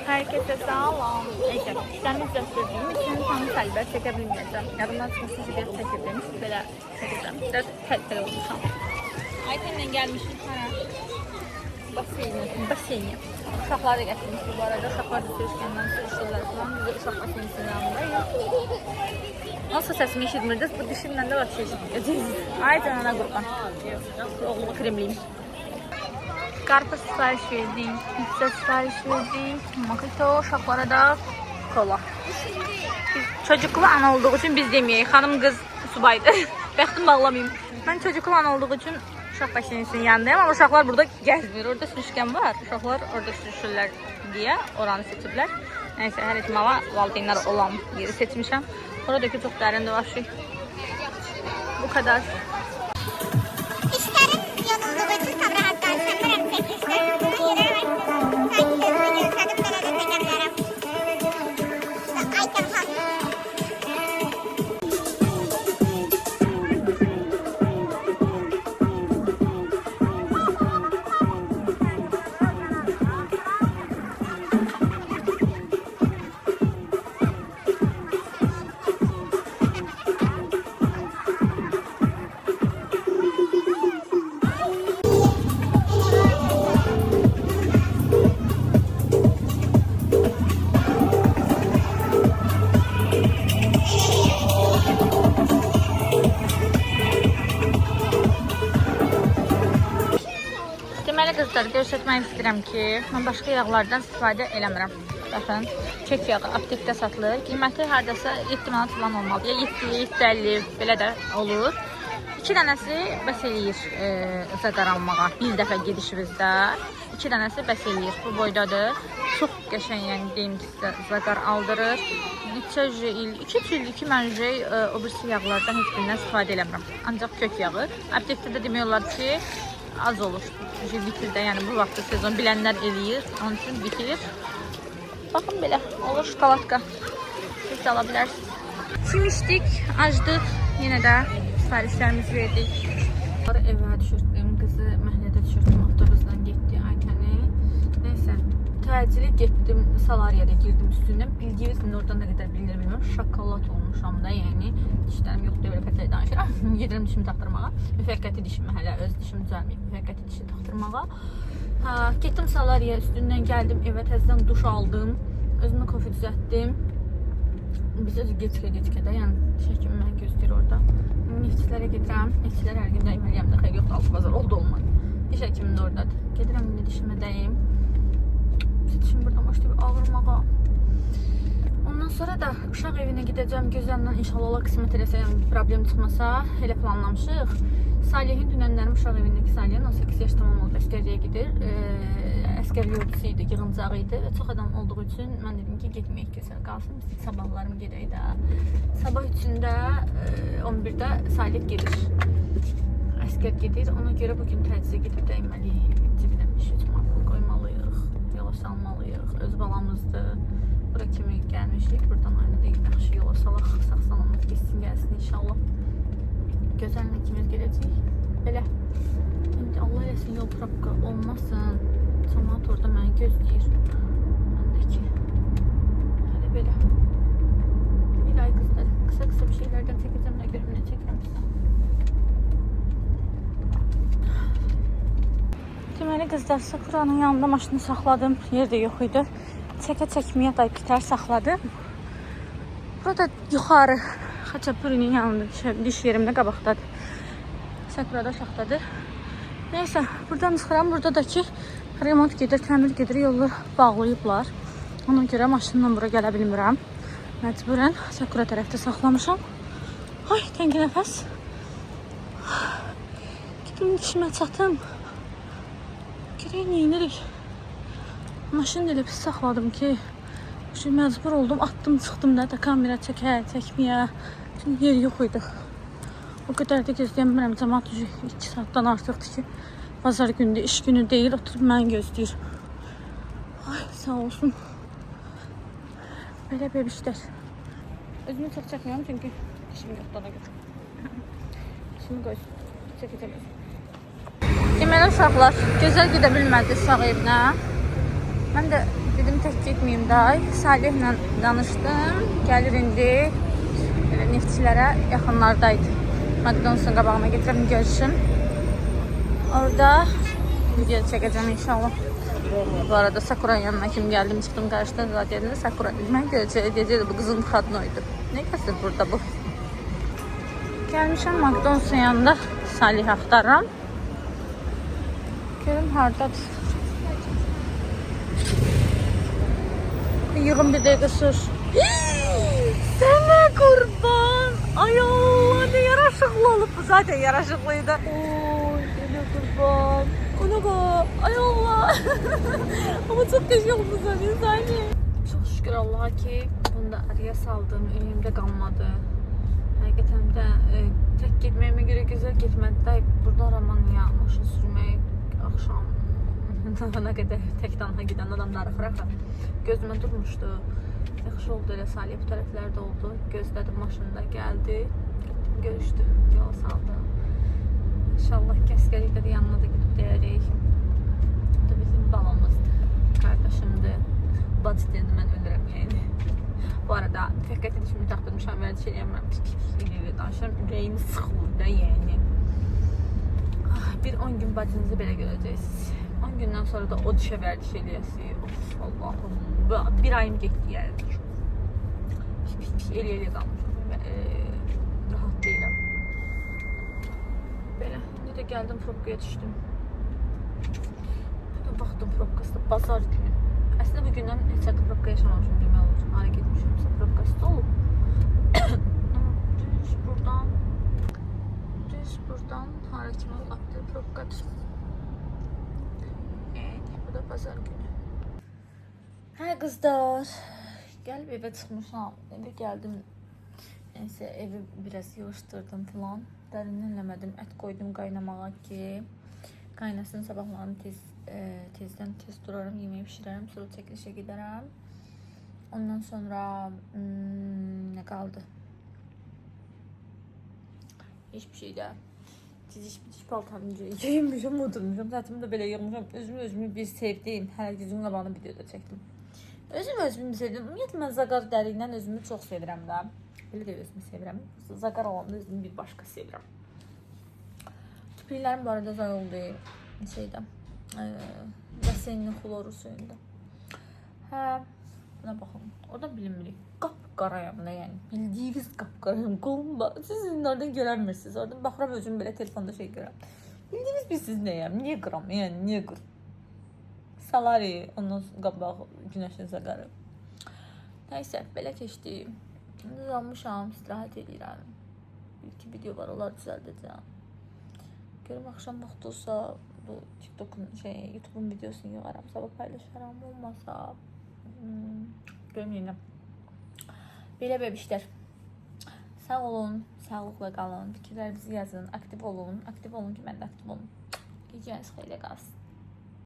Herkese sağlam. Neyse, işlerimi gösterdiğim için tam kalbe çekebilmeyeceğim. Yarımdan çıkmışsız bir çekildim. Böyle çekeceğim. Biraz tel olmuşam. Ayten'le gelmişim. Baseyni. Uşaqlar da gətirmişdi bu arada. Uşaqlar da sürüşkəndən sürüşürlər falan. Biz de uşaq baseyinisinin yanındayız. Nasıl sesimi eşitmirdiniz? Bu dişimlə də başa eşitməyəcəyiz. Ay canına qurban. Oğlumu kremliyim. Karpuz sipariş verdik, pizza sipariş verdik, mojito, uşaqlara da kola. Biz çocuklu ana olduğu için biz deməyək. Xanım qız subaydı. Bəxtim bağlamayayım. Mən çocuklu ana olduğu için uşaq baseyinisinin yanındayım ama uşaqlar burada gəzmir. Orada sürüşkən var. Uşaqlar orada sürüşürlər deyə oranı seçiblər. Neyse, hər ehtimala valideynlər olan yeri seçmişəm. Oradaki çok dərindir var şey. Bu kadar. Deməli qızlar, göstərmək istəyirəm ki, mən başqa yağlardan istifadə eləmirəm. Baxın, kök yağı aptekdə satılır. Qiyməti hardasa 7 manat falan olmalı. Ya 7-50 belə də olur. 2 dənəsi bəs eləyir zaqar almağa. Bir dəfə gedişimizdə 2 dənəsi bəs eləyir. Bu boydadır. Çox qəşəng, yəni deyim ki, sizə zaqar aldırır. 2 ildir ki, mən o birisi yağlardan heç birindən istifadə eləmirəm. Ancaq kök yağı. Aptekdə də demək olar ki, az olur. Bitirdə, yəni bu vaxtda sezon bilənlər eləyir. Onun üçün bitir. Baxın belə, olur şokoladka. Siz də ala bilərsiniz. Çim içdik, acdıq. Yenə də sifarişlərimizi verdik. Evə düşürtdüm, qızı məhəllədə düşürtdüm, avtobusdan getdi Aytəni. Neysə, təcili getdim, Salariyada girdim üstündən. Bildiyiniz oradan nə qədər bilinir bilmirəm. Şokolad olmuşam da, yəni dişlərim yoxdur, belə pətəyə danışıram. Gedirəm dişimi taxtırmağa. Müvəqqəti dişimi hələ öz dişimi düzəlməyib. Müvəqqəti dişimi taxtırmağa. Getdim Salariya, üstündən gəldim evə, təzədən duş aldım. Özümə kofe düzəltdim. Biz özü geçkədə, yəni şəkimi mən gözləyir orada. Neftçilərə gedirəm. Neftçilər hər gün dəyməliyəm də, xeyr yoxdur, altı bazar oldu olmadı. Diş həkimim də oradadır. Gedirəm indi dişimə dəyim. Dişim buradan başlayıb ağırmağa. Ondan sonra da uşaq evinə gedəcəm. Gözlərimdən inşallah Allah qismət eləsə, yəni problem çıxmasa, elə planlamışıq. Salihin dünənlərim uşaq evindəki Salihin 18 yaş tamam oldu, əskərliyə gedir. Əskər yurdusu idi, yığıncağı idi və çox adam olduğu üçün mən dedim ki, getməyək gözəl qalsın, biz sabahlarım gedək də. Sabah üçündə 11-də Salih gedir, əskər gedir. Ona görə bugün təcizə gedib dəyməliyik, cibinə bir şey qoymalıyıq, yola salmalıyıq, öz balamızdır. Bura kimi gəlmişik, buradan aynı deyil, yaxşı yola salaq, sağ-salamat geçsin, gəlsin inşallah. Gözəllə ikimiz gedəcəyik, belə. İndi Allah eləsin, yol probka olmasın. Cəmaat orada məni gözləyir. Məndəki. Hələ belə. Bir ay qızlar, qısa bir şeylərdən çəkəcəm, nə görüm, nə çəkirəm sizə. Deməli qızlar, Sakuranın yanında maşını saxladım, yer də yox idi. Çəkə-çəkməyə da bitər saxladım. Burada yuxarı Xaçapurinin yanında, diş yerimdə qabaqdadır. Sakurada aşağıdadır. Neyse, buradan çıxıram. Burada da ki, remont gedir, təmir gedir, yolları bağlayıblar. Ona görə maşınla bura gələ bilmirəm. Məcburən Sakura tərəfdə saxlamışam. Ay, təngi nəfəs. Gedim dişimə çatım. Girək, neyinirik? Maşını elə pis saxladım ki, məcbur oldum, attım, çıxdım da kamera çəkməyə. Çünki yer yox idi. O qədər də gözləyəmirəm, cəmaat 2 saatdan artıqdır ki, bazar gündür, iş günü deyil, oturub mən gözləyir. Ay, sağ olsun. Belə bebişlər. Özümü çox çəkmirəm çünki dişim yoxdur ona görə. Dişimi çəkəcəm. Deməli uşaqlar, gözəl gedə bilmədi sağ evinə. Mən də dedim tək getməyim day. Salihlə danışdım. Gəlir indi. Neftçilərə yaxınlardaydı. McDonald's'ın qabağına getirəm, görüşüm. Orada video çəkəcəm inşallah. Bu arada Sakuranın yanına kim gəldim, çıxdım, qarşıdan zaten Sakura. Mən görəcək, bu qızın xadnoydu. Ne kəsdir burada bu? Gəlmişəm McDonald's'ın yanında Salih axtarıram. Görüm hardadır. Yığın bir dəqiqə sür. Sənə qurban. Ay Allah, ne yaraşıqlı olub bu. Zaten yaraşıqlıydı. Oy, sənə qurban. Ona bak. Ay Allah. Ama çok keşke oldu Salih. Çok şükür Allah'a ki bunu da araya saldım. Ürəyimdə qalmadı. Həqiqətən də tək getməyimə görə gözəl getmədi də. Burada Romanya maşın sürmək axşam ne qədər tək tanha gedən adamları fıraqla gözümə durmuşdu. Yaxşı oldu, elə Salih bu tərəflərdə oldu. Gözlədim, maşında gəldi. Görüşdüm, yola saldı. İnşallah kəskəlikdə də yanına da gidib deyərik. Bu da bizim balamızdır, qardaşımdır. Bacı deyəndə mən ölürəm yəni. Bu arada fəqət edişimi taxtırmışam, vərdiş eləyəmirəm. Pis danışıram, ürəyimi sıxılır da yəni. Bir 10 gün bacınızı belə görəcəksiniz. 10 gündən sonra da o dişə vərdiş eləyəsiniz. Of Allahım, bir ayım getdi yəni. Pis elə qalmışam. Rahat deyiləm. Belə, indi də gəldim, probkaya düşdüm. Burada baxdım probkasında, bazar günü. Əslində bu gündən heç hətta probka yaşamamışım demək olur. Hara getmişimsə probkası olub. Düz buradan hara kimi olaqdır probkadır. Bu da bazar günü. Hə qızlar, gəlib evə çıxmışam. Evə gəldim. Neyse evi biraz yığışdırdım falan. Dərinləmədim, ət qoydum qaynamağa ki qaynasın, sabahlarını tezdən tez duraram, yemeği pişirərəm, sonra çəkilişə gedərəm. Ondan sonra nə qaldı? Hiçbir şey də. Diziş paltarını yığmışam, oturmuşam. Saçımı da belə yığmışam. Özümü bir sevdim. Hələ gözümün qabağını videoda çəkdim. Özümü sevdim. Ümumiyyətlə mən Zagar dərindən özümü çox sevirəm də. Belə də özümü sevirəm. Zagar olanda özümü bir başqa sevirəm. Kirpiklərim bu arada zay oldu şeydə. Baseninin xloru suyunda. Hə, buna baxın. Orada bilinmirik. Qapqarayam da yəni. Bildiyiniz qapqarayam. Qolumda. Siz onlardan görənmirsiniz. Oradan baxıram özüm belə telefonda şey görürəm. Bildiyiniz siz nəyəm? Niyə qıram? Yəni niyə qır? Salari, ondan qabaq günəşin zaqarı. Nəysə, belə keçdi. Şimdi uzanmışam, istirahət edirəm. Bir-iki video var, onlar düzəldəcəm. Görüm axşam vaxt olsa bu TikTok'un YouTube'un videosunu yığaram, sabah paylaşaram, olmasa görüm yenə. Belə bebişlər. Sağ olun, sağlıqla qalın, fikirlərinizi yazın, aktiv olun ki mən də aktiv olun. Gecəniz xeyirlə qalsın.